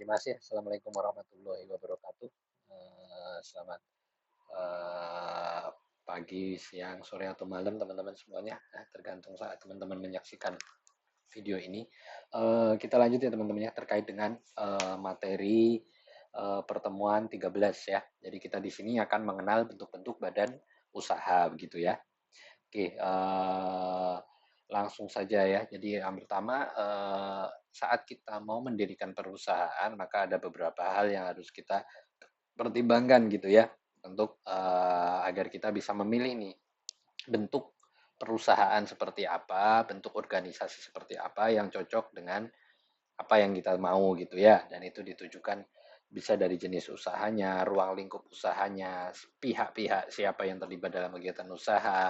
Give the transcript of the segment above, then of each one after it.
terima kasih. Assalamualaikum warahmatullahi wabarakatuh. Selamat eh, pagi, siang, sore, atau malam teman-teman semuanya. Tergantung saat teman-teman menyaksikan video ini. Kita lanjut ya teman-teman ya terkait dengan materi pertemuan 13 ya. Jadi kita di sini akan mengenal bentuk-bentuk badan usaha begitu ya. Oke, langsung saja ya. Jadi yang pertama, saat kita mau mendirikan perusahaan, maka ada beberapa hal yang harus kita pertimbangkan gitu ya, untuk agar kita bisa memilih nih bentuk perusahaan seperti apa, bentuk organisasi seperti apa yang cocok dengan apa yang kita mau gitu ya. Dan itu ditujukan bisa dari jenis usahanya, ruang lingkup usahanya, pihak-pihak siapa yang terlibat dalam kegiatan usaha,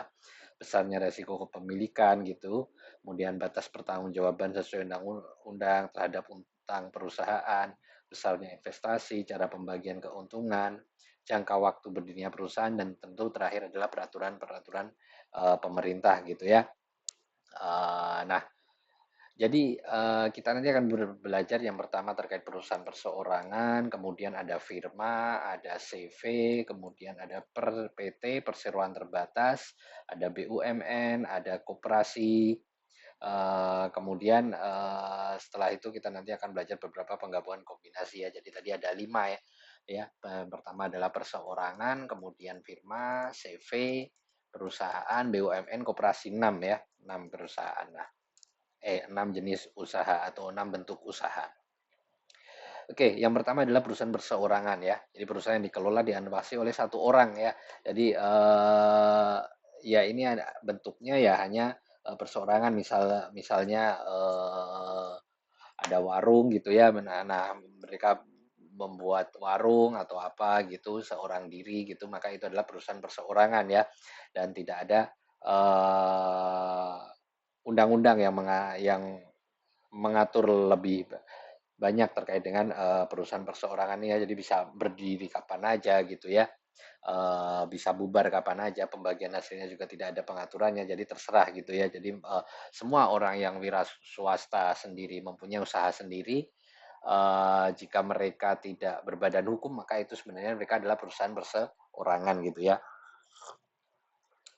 besarnya resiko kepemilikan gitu, kemudian batas pertanggungjawaban sesuai undang-undang terhadap utang perusahaan, besarnya investasi, cara pembagian keuntungan, jangka waktu berdirinya perusahaan, dan tentu terakhir adalah peraturan-peraturan pemerintah gitu ya. Nah, jadi kita nanti akan belajar yang pertama terkait perusahaan perseorangan, kemudian ada firma, ada CV, kemudian ada PT, perseroan terbatas, ada BUMN, ada koperasi. Kemudian setelah itu kita nanti akan belajar beberapa penggabungan kombinasi ya. Jadi tadi ada 5 ya. Ya, pertama adalah perseorangan, kemudian firma, CV, perusahaan, BUMN, koperasi 6 ya, 6 perusahaan. Nah, 6 jenis usaha atau 6 bentuk usaha. Oke, yang pertama adalah perusahaan perseorangan ya. Jadi perusahaan yang dikelola diawasi oleh satu orang ya. Jadi ya ini ada bentuknya ya hanya perseorangan, misalnya ada warung gitu ya. Nah, mereka membuat warung atau apa gitu seorang diri gitu, maka itu adalah perusahaan perseorangan ya, dan tidak ada undang-undang yang mengatur lebih banyak terkait dengan perusahaan perseorangan ini ya. Jadi bisa berdiri kapan aja gitu ya, bisa bubar kapan aja, pembagian hasilnya juga tidak ada pengaturannya, jadi terserah gitu ya. Jadi semua orang yang wira swasta sendiri mempunyai usaha sendiri, jika mereka tidak berbadan hukum maka itu sebenarnya mereka adalah perusahaan perseorangan gitu ya.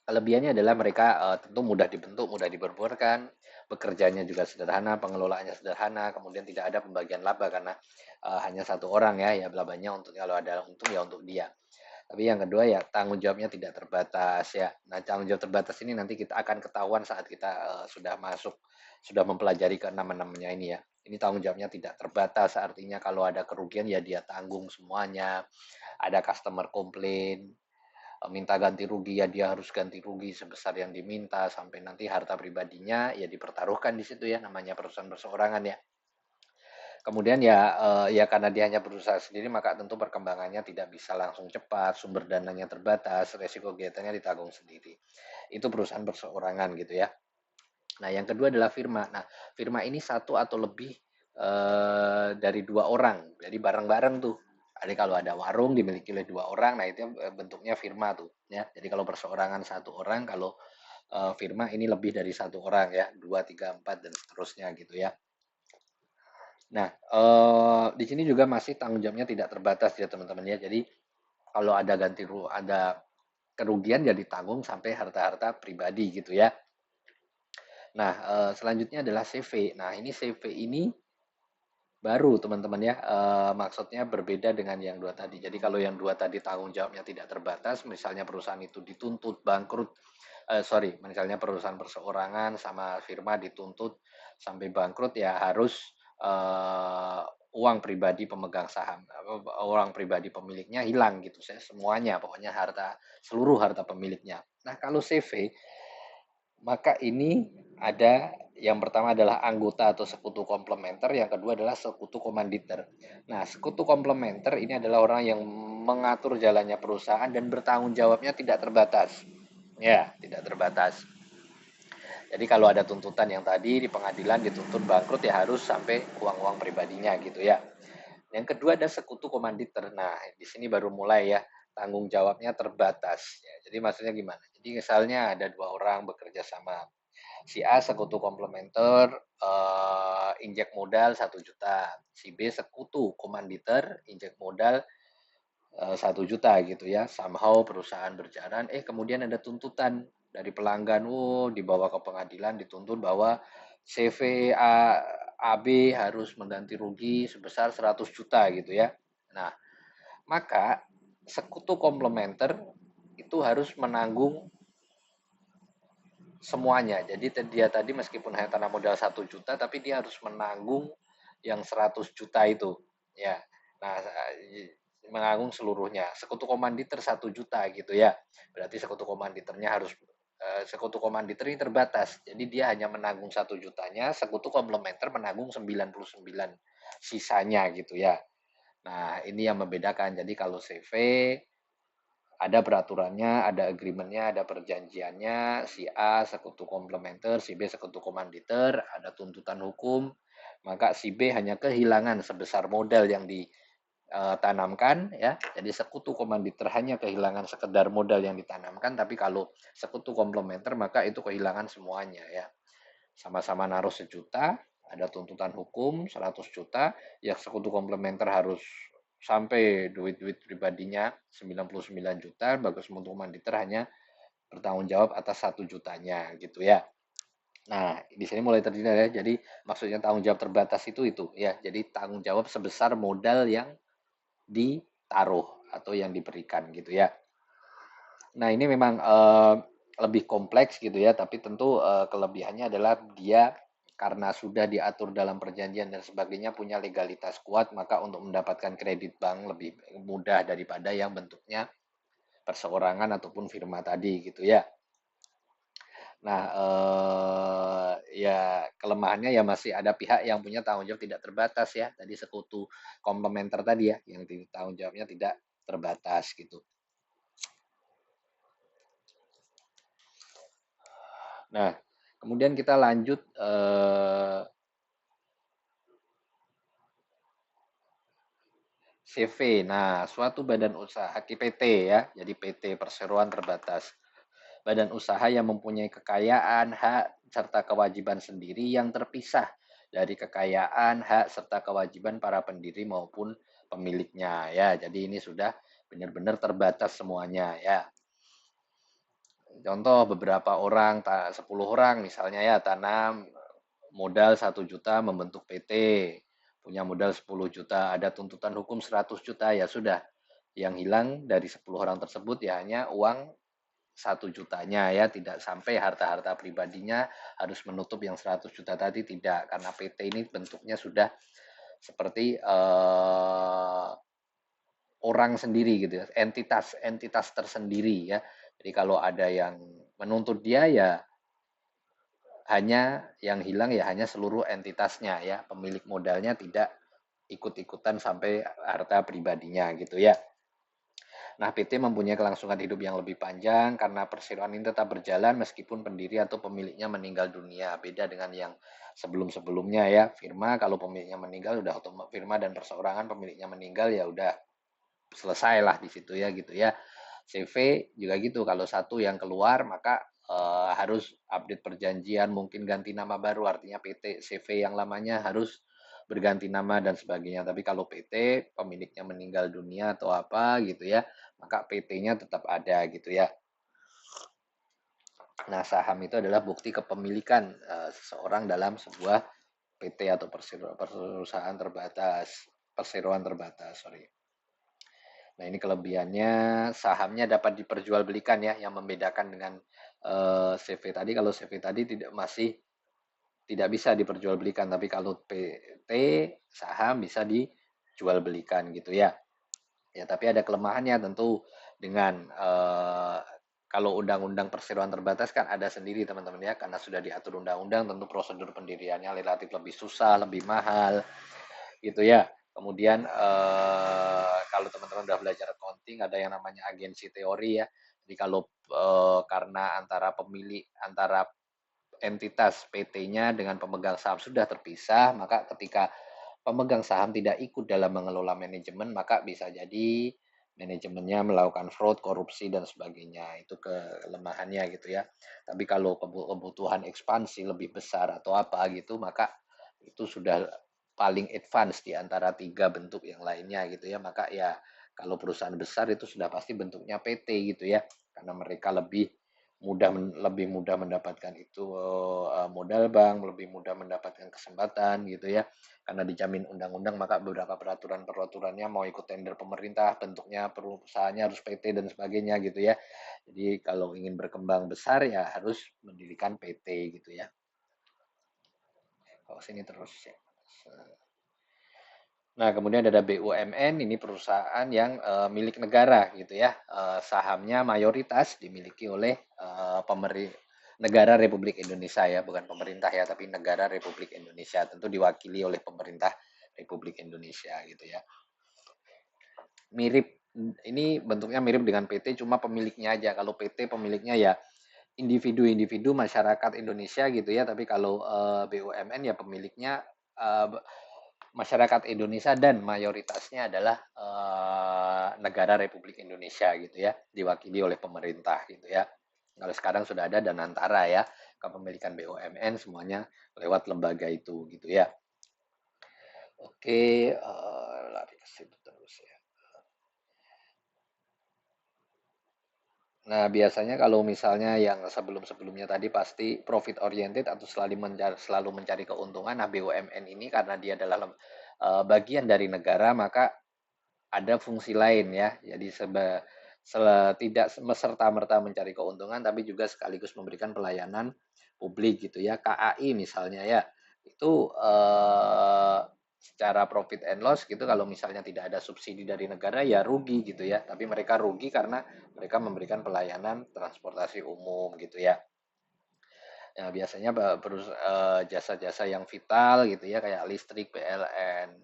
Kelebihannya adalah mereka tentu mudah dibentuk, mudah diberbuarkan, bekerjanya juga sederhana, pengelolaannya sederhana, kemudian tidak ada pembagian laba karena hanya satu orang ya, ya labanya untuk kalau ada untung ya untuk dia. Tapi yang kedua ya tanggung jawabnya tidak terbatas ya. Nah, tanggung jawab terbatas ini nanti kita akan ketahuan saat kita sudah masuk, sudah mempelajari keenam-enamnya ini ya. Ini tanggung jawabnya tidak terbatas, artinya kalau ada kerugian ya dia tanggung semuanya. Ada customer komplain, minta ganti rugi ya dia harus ganti rugi sebesar yang diminta, sampai nanti harta pribadinya ya dipertaruhkan di situ ya, namanya perusahaan perseorangan ya. Kemudian ya ya karena dia hanya berusaha sendiri maka tentu perkembangannya tidak bisa langsung cepat, sumber dananya terbatas, resiko kegiatannya ditanggung sendiri. Itu perusahaan perseorangan gitu ya. Nah, yang kedua adalah firma. Nah, firma ini satu atau lebih dari dua orang, jadi bareng-bareng tuh. Jadi kalau ada warung dimiliki oleh dua orang, nah itu bentuknya firma tuh ya. Jadi kalau perseorangan satu orang, kalau firma ini lebih dari satu orang ya, dua, tiga, empat dan seterusnya gitu ya. Nah, di sini juga masih tanggung jawabnya tidak terbatas ya teman-teman ya. Jadi kalau ada ada kerugian ya ditanggung sampai harta-harta pribadi gitu ya. Nah, selanjutnya adalah CV. Nah, ini CV ini baru teman-teman ya, maksudnya berbeda dengan yang dua tadi. Jadi kalau yang dua tadi tanggung jawabnya tidak terbatas, misalnya perusahaan itu dituntut bangkrut, misalnya perusahaan perseorangan sama firma dituntut sampai bangkrut ya harus uang pribadi pemegang saham, uang pribadi pemiliknya hilang gitu, semuanya, pokoknya seluruh harta pemiliknya. Nah kalau CV maka ini ada yang pertama adalah anggota atau sekutu komplementer, yang kedua adalah sekutu komanditer. Nah, sekutu komplementer ini adalah orang yang mengatur jalannya perusahaan dan bertanggung jawabnya tidak terbatas. Ya, tidak terbatas. Jadi kalau ada tuntutan yang tadi di pengadilan dituntut bangkrut ya harus sampai uang-uang pribadinya gitu ya. Yang kedua ada sekutu komanditer. Nah, di sini baru mulai ya, tanggung jawabnya terbatas. Ya, jadi maksudnya gimana? Jadi misalnya ada dua orang bekerja sama, Si A sekutu komplementer, injek modal 1 juta, si B sekutu komanditer, injek modal 1 juta gitu ya. Somehow perusahaan berjalan, kemudian ada tuntutan dari pelanggan, dibawa ke pengadilan dituntut bahwa CV AB harus mengganti rugi sebesar 100 juta gitu ya. Nah, maka sekutu komplementer itu harus menanggung semuanya. Jadi dia tadi meskipun hanya tanam modal 1 juta, tapi dia harus menanggung yang 100 juta itu. Ya, nah menanggung seluruhnya. Sekutu komanditer 1 juta gitu ya. Berarti sekutu komanditernya harus sekutu komanditer ini terbatas. Jadi dia hanya menanggung 1 jutanya, sekutu komplementer menanggung 99 sisanya gitu ya. Nah, ini yang membedakan. Jadi kalau CV ada peraturannya, ada agreementnya, ada perjanjiannya, si A sekutu komplementer, si B sekutu komanditer, ada tuntutan hukum, maka si B hanya kehilangan sebesar modal yang ditanamkan ya. Jadi sekutu komanditer hanya kehilangan sekedar modal yang ditanamkan, tapi kalau sekutu komplementer maka itu kehilangan semuanya ya. Sama-sama naruh 1 juta, ada tuntutan hukum 100 juta, ya sekutu komplementer harus sampai duit-duit pribadinya 99 juta, bagus untuk manditer hanya bertanggung jawab atas 1 jutanya gitu ya. Nah, di sini mulai terdiri ya. Jadi maksudnya tanggung jawab terbatas itu ya. Jadi tanggung jawab sebesar modal yang ditaruh atau yang diberikan gitu ya. Nah, ini memang lebih kompleks gitu ya, tapi tentu kelebihannya adalah dia karena sudah diatur dalam perjanjian dan sebagainya punya legalitas kuat, maka untuk mendapatkan kredit bank lebih mudah daripada yang bentuknya perseorangan ataupun firma tadi gitu ya. Nah, ya kelemahannya ya masih ada pihak yang punya tanggung jawab tidak terbatas ya. Tadi sekutu komplementer tadi ya, yang tanggung jawabnya tidak terbatas gitu. Nah, kemudian kita lanjut CV. Nah, suatu badan usaha PT ya, jadi PT perseroan terbatas. Badan usaha yang mempunyai kekayaan, hak, serta kewajiban sendiri yang terpisah dari kekayaan, hak, serta kewajiban para pendiri maupun pemiliknya ya. Jadi ini sudah benar-benar terbatas semuanya ya. Contoh beberapa orang, 10 orang misalnya ya, tanam modal 1 juta membentuk PT, punya modal 10 juta, ada tuntutan hukum 100 juta, ya sudah. Yang hilang dari 10 orang tersebut ya hanya uang 1 jutanya ya, tidak sampai harta-harta pribadinya harus menutup yang 100 juta tadi, tidak. Karena PT ini bentuknya sudah seperti orang sendiri gitu ya, entitas tersendiri ya. Jadi kalau ada yang menuntut dia ya hanya yang hilang ya hanya seluruh entitasnya ya, pemilik modalnya tidak ikut-ikutan sampai harta pribadinya gitu ya. Nah, PT mempunyai kelangsungan hidup yang lebih panjang karena perseroan ini tetap berjalan meskipun pendiri atau pemiliknya meninggal dunia. Beda dengan yang sebelum-sebelumnya ya. Firma kalau pemiliknya meninggal udah firma dan perseorangan pemiliknya meninggal ya udah selesai lah di situ ya gitu ya. CV juga gitu, kalau satu yang keluar maka harus update perjanjian, mungkin ganti nama baru, artinya PT CV yang lamanya harus berganti nama dan sebagainya. Tapi kalau PT pemiliknya meninggal dunia atau apa gitu ya, maka PT-nya tetap ada gitu ya. Nah, saham itu adalah bukti kepemilikan seseorang dalam sebuah PT atau perusahaan terbatas, perseroan terbatas, sorry. Nah, ini kelebihannya, sahamnya dapat diperjualbelikan ya, yang membedakan dengan CV tadi. Kalau CV tadi tidak bisa diperjualbelikan, tapi kalau PT saham bisa dijualbelikan gitu ya. Ya, tapi ada kelemahannya tentu dengan kalau undang-undang perseroan terbatas kan ada sendiri teman-teman ya, karena sudah diatur undang-undang, tentu prosedur pendiriannya relatif lebih susah, lebih mahal gitu ya. Kemudian kalau teman-teman udah belajar accounting ada yang namanya agensi teori ya. Jadi kalau karena antara entitas PT-nya dengan pemegang saham sudah terpisah, maka ketika pemegang saham tidak ikut dalam mengelola manajemen, maka bisa jadi manajemennya melakukan fraud, korupsi dan sebagainya. Itu kelemahannya gitu ya. Tapi kalau kebutuhan ekspansi lebih besar atau apa gitu, maka itu sudah paling advance di antara tiga bentuk yang lainnya gitu ya. Maka ya kalau perusahaan besar itu sudah pasti bentuknya PT gitu ya, karena mereka lebih mudah mendapatkan itu modal bank, lebih mudah mendapatkan kesempatan gitu ya, karena dijamin undang-undang. Maka beberapa peraturannya mau ikut tender pemerintah, bentuknya perusahaannya harus PT dan sebagainya gitu ya. Jadi kalau ingin berkembang besar ya harus mendirikan PT gitu ya. Kalau sini terus ya. Nah, kemudian ada BUMN, ini perusahaan yang milik negara gitu ya. Sahamnya mayoritas dimiliki oleh negara Republik Indonesia ya, bukan pemerintah ya, tapi negara Republik Indonesia. Tentu diwakili oleh pemerintah Republik Indonesia gitu ya. Mirip, ini bentuknya mirip dengan PT, cuma pemiliknya aja. Kalau PT pemiliknya ya individu-individu masyarakat Indonesia gitu ya, tapi kalau BUMN ya pemiliknya masyarakat Indonesia dan mayoritasnya adalah negara Republik Indonesia gitu ya, diwakili oleh pemerintah gitu ya. Kalau sekarang sudah ada Danantara ya, kepemilikan BUMN semuanya lewat lembaga itu gitu ya. Oke, lari ke situ terus ya. Nah, biasanya kalau misalnya yang sebelum-sebelumnya tadi pasti profit oriented atau selalu mencari keuntungan. Nah, BUMN ini karena dia adalah bagian dari negara, maka ada fungsi lain ya. Jadi tidak serta-merta mencari keuntungan, tapi juga sekaligus memberikan pelayanan publik gitu ya. KAI misalnya ya, itu secara profit and loss gitu, kalau misalnya tidak ada subsidi dari negara ya rugi gitu ya. Tapi mereka rugi karena mereka memberikan pelayanan transportasi umum gitu ya. Ya, biasanya jasa-jasa yang vital gitu ya, kayak listrik, PLN,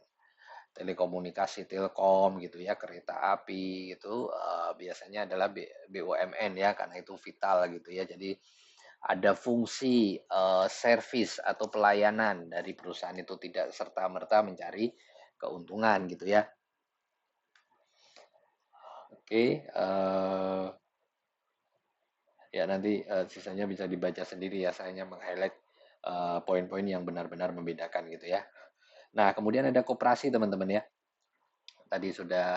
telekomunikasi, Telkom gitu ya, kereta api gitu, biasanya adalah BUMN ya, karena itu vital gitu ya. Jadi ada fungsi servis atau pelayanan dari perusahaan itu, tidak serta-merta mencari keuntungan gitu ya. Oke, ya nanti sisanya bisa dibaca sendiri ya, saya hanya meng-highlight poin-poin yang benar-benar membedakan gitu ya. Nah, kemudian ada koperasi teman-teman ya. Tadi sudah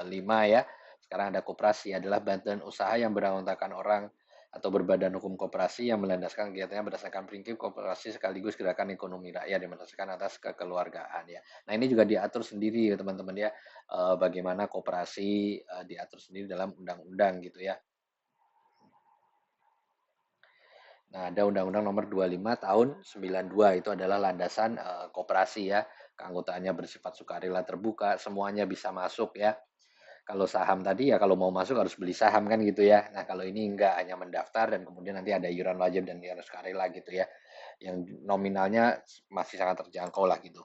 5 ya. Sekarang ada koperasi, adalah badan usaha yang beranggotakan orang atau berbadan hukum koperasi yang melandaskan kegiatannya berdasarkan prinsip koperasi sekaligus gerakan ekonomi rakyat yang berdasarkan atas kekeluargaan ya. Nah, ini juga diatur sendiri ya teman-teman ya, bagaimana koperasi diatur sendiri dalam undang-undang gitu ya. Nah, ada Undang-Undang Nomor 25 Tahun 92, itu adalah landasan koperasi ya. Keanggotaannya bersifat sukarela terbuka, semuanya bisa masuk ya. Kalau saham tadi ya kalau mau masuk harus beli saham kan gitu ya. Nah, kalau ini enggak, hanya mendaftar dan kemudian nanti ada iuran wajib dan iuran sukarela gitu ya. Yang nominalnya masih sangat terjangkau lah gitu.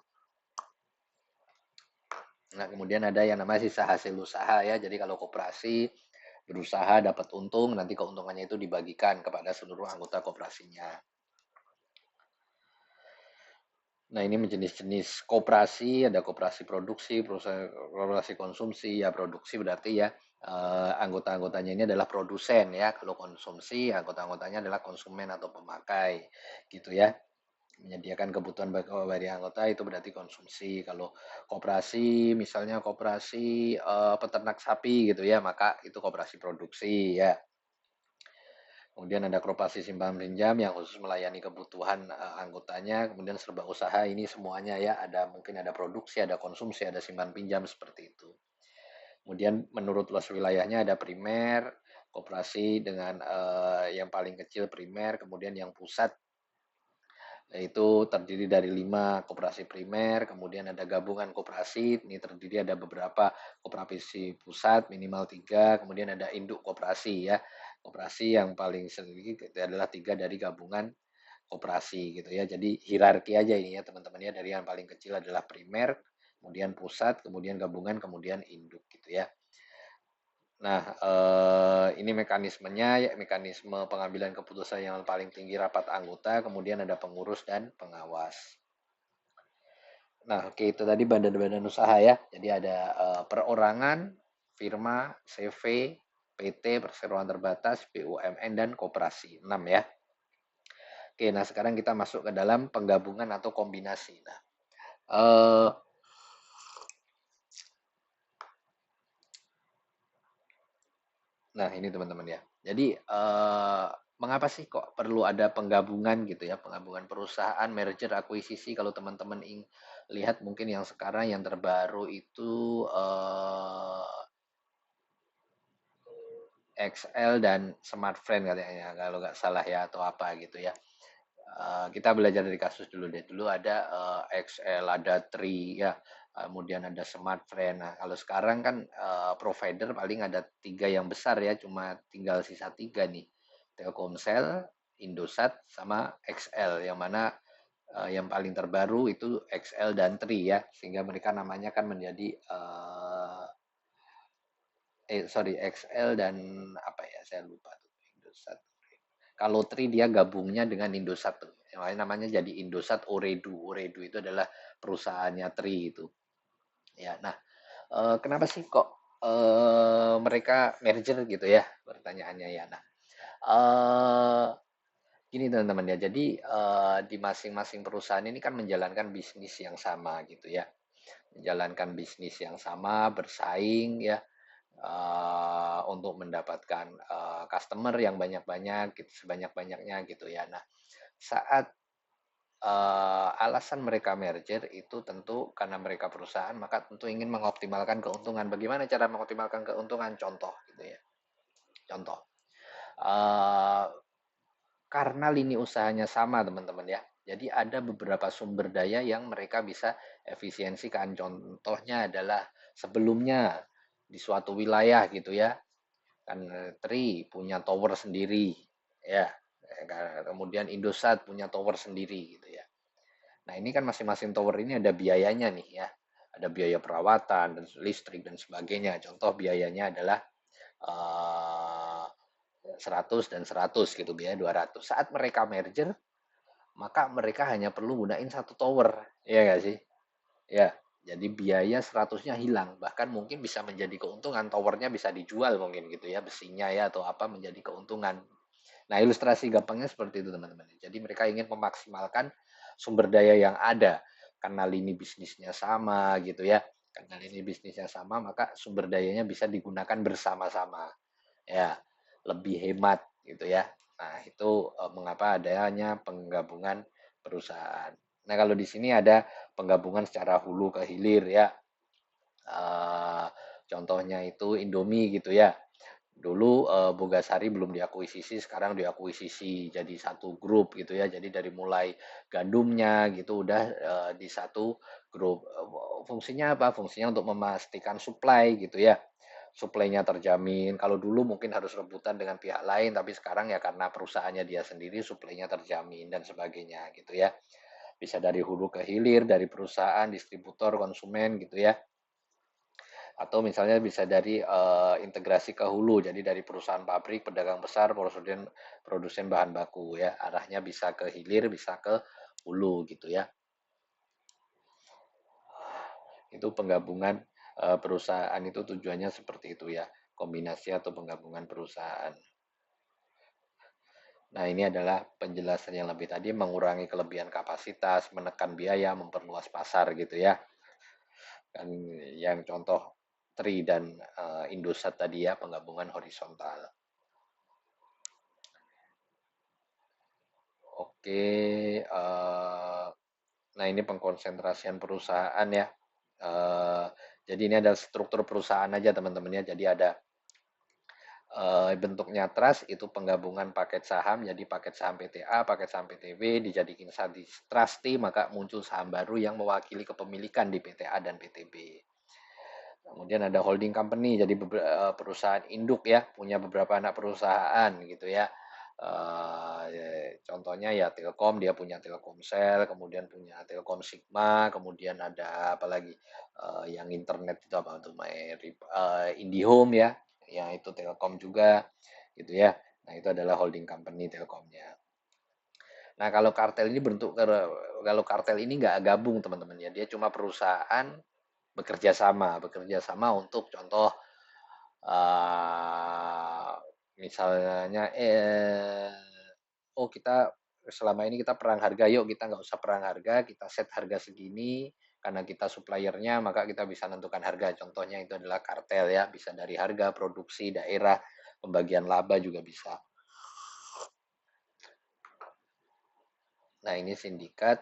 Nah, kemudian ada yang namanya sisa hasil usaha ya. Jadi kalau koperasi berusaha dapat untung, nanti keuntungannya itu dibagikan kepada seluruh anggota koperasinya. Nah, ini jenis-jenis koperasi, ada koperasi produksi, koperasi konsumsi. Ya, produksi berarti ya anggota-anggotanya ini adalah produsen ya. Kalau konsumsi, anggota-anggotanya adalah konsumen atau pemakai gitu ya. Menyediakan kebutuhan bagi anggota itu berarti konsumsi. Kalau koperasi, misalnya koperasi peternak sapi gitu ya, maka itu koperasi produksi ya. Kemudian ada koperasi simpan pinjam yang khusus melayani kebutuhan anggotanya. Kemudian serba usaha, ini semuanya ya, ada mungkin ada produksi, ada konsumsi, ada simpan pinjam seperti itu. Kemudian menurut luas wilayahnya ada primer, koperasi dengan yang paling kecil primer, kemudian yang pusat yaitu terdiri dari 5 koperasi primer, kemudian ada gabungan koperasi, ini terdiri ada beberapa koperasi pusat minimal 3, kemudian ada induk koperasi ya. Koperasi yang paling sedikit adalah 3 dari gabungan koperasi gitu ya. Jadi hierarki aja ini ya teman-teman ya, dari yang paling kecil adalah primer, kemudian pusat, kemudian gabungan, kemudian induk gitu ya. Nah, ini mekanismenya, ya, mekanisme pengambilan keputusan yang paling tinggi rapat anggota, kemudian ada pengurus dan pengawas. Nah, oke, itu tadi badan-badan usaha ya. Jadi ada perorangan, firma, CV, PT, perseroan terbatas, BUMN, dan koperasi. 6 ya. Oke, nah sekarang kita masuk ke dalam penggabungan atau kombinasi. Eh, Nah, ini teman-teman ya. Jadi, mengapa sih kok perlu ada penggabungan gitu ya, penggabungan perusahaan, merger, akuisisi, kalau teman-teman lihat mungkin yang sekarang yang terbaru itu XL dan Smartfren katanya, kalau nggak salah ya, atau apa gitu ya. Kita belajar dari kasus dulu deh. Dulu ada XL, ada Tri ya, kemudian ada Smartfren. Nah, kalau sekarang kan provider paling ada tiga yang besar ya, cuma tinggal sisa tiga nih. Telkomsel, Indosat, sama XL. Yang mana yang paling terbaru itu XL dan Tri ya, sehingga mereka namanya kan menjadi sorry, XL dan apa ya, saya lupa tuh, Indosat. Kalau Tri dia gabungnya dengan Indosat tuh. Yang lain namanya jadi Indosat Ooredoo. Ooredoo itu adalah perusahaannya Tri itu. Ya, nah, kenapa sih kok mereka merger gitu ya? Pertanyaannya ya. Nah, eh gini teman-teman ya. Jadi di masing-masing perusahaan ini kan menjalankan bisnis yang sama gitu ya. Menjalankan bisnis yang sama, bersaing ya, untuk mendapatkan customer yang banyak-banyak gitu, sebanyak-banyaknya gitu ya. Nah, saat alasan mereka merger itu tentu karena mereka perusahaan, maka tentu ingin mengoptimalkan keuntungan. Bagaimana cara mengoptimalkan keuntungan? Contoh gitu ya. Contoh, eee, karena lini usahanya sama teman-teman ya. Jadi ada beberapa sumber daya yang mereka bisa efisiensikan. Contohnya adalah sebelumnya di suatu wilayah gitu ya, kan Tri punya tower sendiri ya, kemudian Indosat punya tower sendiri gitu ya. Nah, ini kan masing-masing tower ini ada biayanya nih ya. Ada biaya perawatan dan listrik dan sebagainya. Contoh biayanya adalah eh, 100 dan 100 gitu, biaya 200. Saat mereka merger, maka mereka hanya perlu gunain satu tower. Iya nggak sih? Ya, jadi biaya 100-nya hilang. Bahkan mungkin bisa menjadi keuntungan. Towernya bisa dijual mungkin gitu ya, besinya ya atau apa menjadi keuntungan. Nah, ilustrasi gampangnya seperti itu teman-teman. Jadi mereka ingin memaksimalkan sumber daya yang ada karena lini bisnisnya sama gitu ya. Karena lini bisnisnya sama, maka sumber dayanya bisa digunakan bersama-sama. Ya, lebih hemat gitu ya. Nah, itu mengapa adanya penggabungan perusahaan. Nah, kalau di sini ada penggabungan secara hulu ke hilir ya. Eh, Contohnya itu Indomie gitu ya. Dulu Bogasari belum diakuisisi, sekarang diakuisisi jadi satu grup gitu ya. Jadi dari mulai gandumnya gitu udah di satu grup. Fungsinya apa? Fungsinya untuk memastikan supply gitu ya. Suplainya terjamin. Kalau dulu mungkin harus rebutan dengan pihak lain, tapi sekarang ya karena perusahaannya dia sendiri, suplainya terjamin dan sebagainya gitu ya. Bisa dari hulu ke hilir, dari perusahaan, distributor, konsumen gitu ya, atau misalnya bisa dari integrasi ke hulu, jadi dari perusahaan pabrik, pedagang besar, produsen bahan baku ya, arahnya bisa ke hilir, bisa ke hulu gitu ya. Itu penggabungan perusahaan itu tujuannya seperti itu ya, kombinasi atau penggabungan perusahaan. Nah, ini adalah penjelasan yang lebih tadi, mengurangi kelebihan kapasitas, menekan biaya, memperluas pasar gitu ya. Dan yang contoh Tri dan Indosat tadi ya, penggabungan horizontal. Oke, nah ini pengkonsentrasian perusahaan ya. Eh, jadi ini ada struktur perusahaan aja teman-teman ya. Jadi ada bentuknya trust itu penggabungan paket saham. Jadi paket saham PTA, paket saham PTB dijadikan satu trustee, maka muncul saham baru yang mewakili kepemilikan di PTA dan PTB. Kemudian ada holding company, jadi perusahaan induk ya, punya beberapa anak perusahaan gitu ya. Contohnya ya Telkom, dia punya Telkomsel, kemudian punya Telkom Sigma, kemudian ada apa lagi yang internet itu apa tuh, IndiHome ya, ya itu Telkom juga gitu ya. Nah, itu adalah holding company Telkomnya. Nah, kalau kartel ini nggak gabung teman-teman ya, dia cuma perusahaan bekerja sama untuk contoh eh, misalnya oh kita selama ini kita perang harga, yuk kita nggak usah perang harga, kita set harga segini karena kita suppliernya maka kita bisa menentukan harga. Contohnya itu adalah kartel ya, bisa dari harga, produksi, daerah, pembagian laba juga bisa. Nah ini sindikat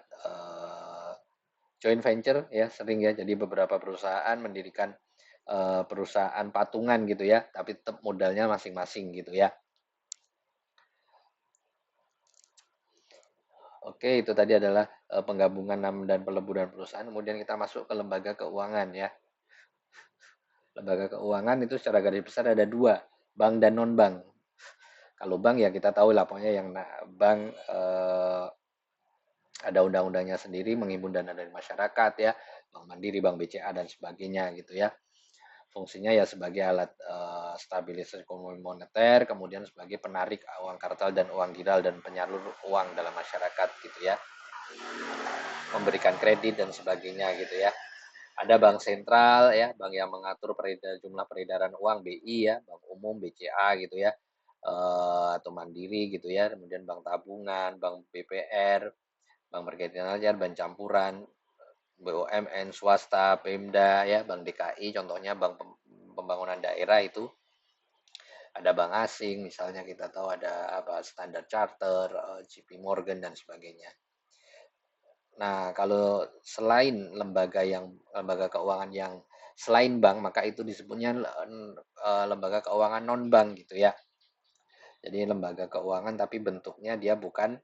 joint venture ya sering ya, jadi beberapa perusahaan mendirikan perusahaan patungan gitu ya, tapi tetap modalnya masing-masing gitu ya. Oke, itu tadi adalah penggabungan dan peleburan perusahaan. Kemudian kita masuk ke lembaga keuangan ya. Lembaga keuangan itu secara garis besar ada dua, bank dan non bank. Kalau bank ya kita tahu lah pokoknya yang bank ada undang-undangnya sendiri menghimpun dana dari masyarakat ya, Bank Mandiri, Bank BCA dan sebagainya gitu ya. Fungsinya ya sebagai alat stabilisasi ekonomi moneter, kemudian sebagai penarik uang kartal dan uang giral dan penyalur uang dalam masyarakat gitu ya, memberikan kredit dan sebagainya gitu ya. Ada bank sentral ya, bank yang mengatur jumlah peredaran uang, BI ya, bank umum, BCA gitu ya, atau Mandiri gitu ya, kemudian bank tabungan, bank BPR, bank berkegiatan, bank campuran, BUMN, swasta, Pemda ya, bank DKI, contohnya bank pembangunan daerah itu. Ada bank asing, misalnya kita tahu ada apa Standard Charter, JP Morgan dan sebagainya. Nah, kalau selain lembaga keuangan yang selain bank, maka itu disebutnya lembaga keuangan non bank gitu ya. Jadi lembaga keuangan tapi bentuknya dia bukan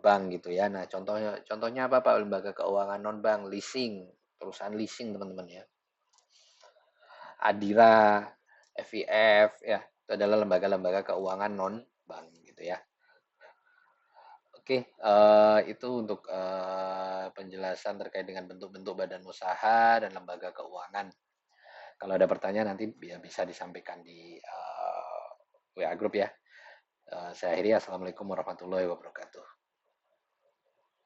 bank gitu ya. Nah, contohnya apa Pak lembaga keuangan non bank? Leasing, perusahaan leasing teman-teman ya. Adira, FIF ya, itu adalah lembaga-lembaga keuangan non bank gitu ya. Oke, itu untuk penjelasan terkait dengan bentuk-bentuk badan usaha dan lembaga keuangan. Kalau ada pertanyaan nanti bisa disampaikan di WA grup ya. Saya akhiri, assalamualaikum warahmatullahi wabarakatuh.